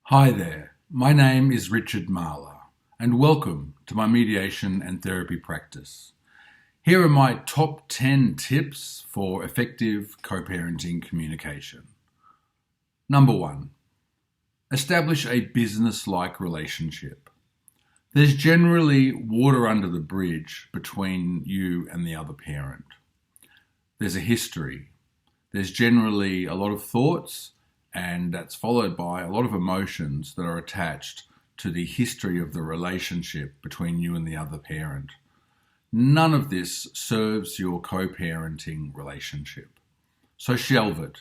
Hi there, my name is Richard Marler, and welcome to my mediation and therapy practice. Here are my top 10 tips for effective co-parenting communication. Number 1, establish a business-like relationship. There's generally water under the bridge between you and the other parent. There's a history. There's generally a lot of thoughts, and that's followed by a lot of emotions that are attached to the history of the relationship between you and the other parent. None of this serves your co-parenting relationship. So shelve it.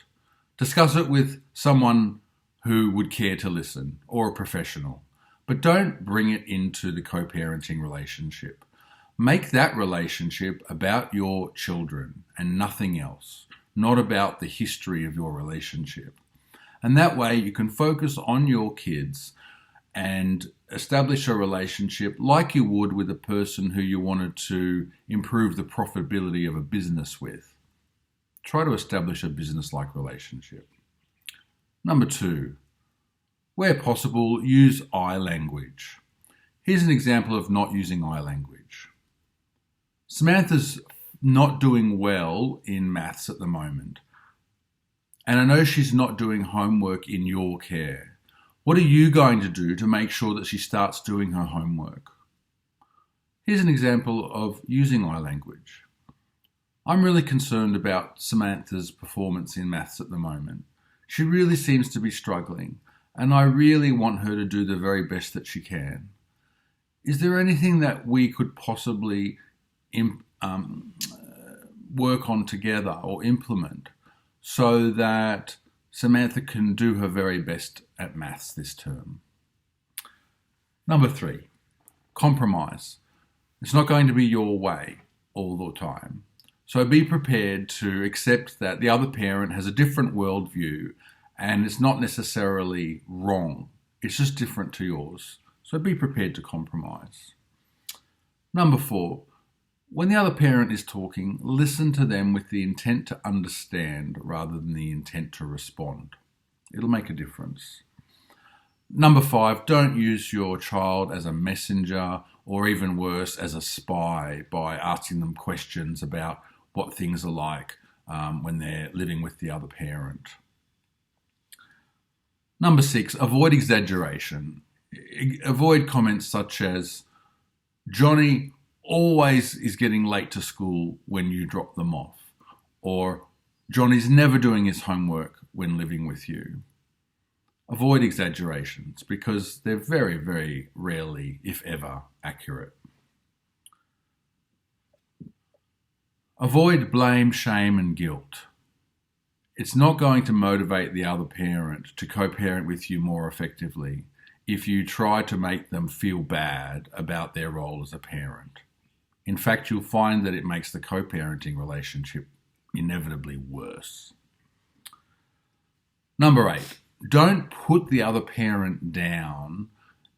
Discuss it with someone who would care to listen or a professional, but don't bring it into the co-parenting relationship. Make that relationship about your children and nothing else, not about the history of your relationship. And that way you can focus on your kids and establish a relationship like you would with a person who you wanted to improve the profitability of a business with. Try to establish a business-like relationship. Number 2, where possible, use I language. Here's an example of not using I language. Samantha's not doing well in maths at the moment. And I know she's not doing homework in your care. What are you going to do to make sure that she starts doing her homework? Here's an example of using I language. I'm really concerned about Samantha's performance in maths at the moment. She really seems to be struggling, and I really want her to do the very best that she can. Is there anything that we could possibly work on together or implement so that Samantha can do her very best at maths this term? Number 3, compromise. It's not going to be your way all the time. So be prepared to accept that the other parent has a different worldview and it's not necessarily wrong. It's just different to yours. So be prepared to compromise. Number 4, when the other parent is talking, listen to them with the intent to understand rather than the intent to respond. It'll make a difference. Number 5, don't use your child as a messenger or even worse, as a spy by asking them questions about what things are like when they're living with the other parent. Number 6, avoid exaggeration. Avoid comments such as, Johnny always is getting late to school when you drop them off, or Johnny's never doing his homework when living with you. Avoid exaggerations because they're very, very rarely, if ever, accurate. Avoid blame, shame, and guilt. It's not going to motivate the other parent to co-parent with you more effectively if you try to make them feel bad about their role as a parent. In fact, you'll find that it makes the co-parenting relationship inevitably worse. Number 8, don't put the other parent down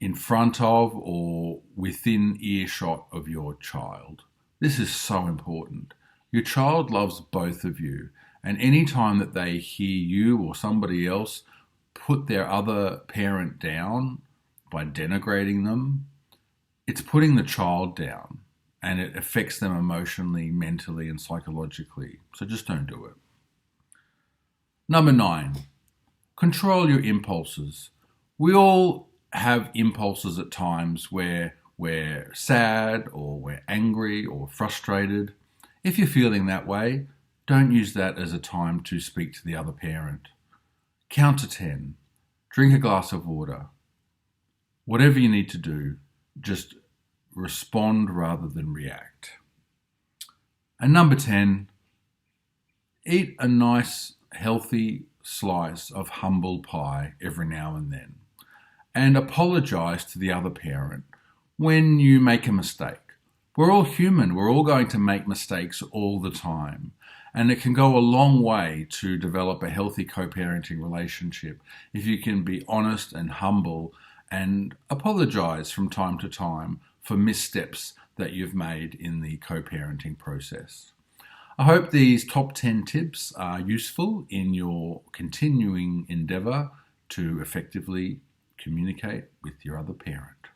in front of or within earshot of your child. This is so important. Your child loves both of you, and any time that they hear you or somebody else put their other parent down by denigrating them, it's putting the child down. And it affects them emotionally, mentally, and psychologically. So just don't do it. Number 9, control your impulses. We all have impulses at times where we're sad or we're angry or frustrated. If you're feeling that way, don't use that as a time to speak to the other parent. Count to 10. Drink a glass of water. Whatever you need to do, just respond rather than react. And number 10, eat a nice, healthy slice of humble pie every now and then. And apologize to the other parent when you make a mistake. We're all human. We're all going to make mistakes all the time. And it can go a long way to develop a healthy co-parenting relationship if you can be honest and humble and apologize from time to time for missteps that you've made in the co-parenting process. I hope these top 10 tips are useful in your continuing endeavour to effectively communicate with your other parent.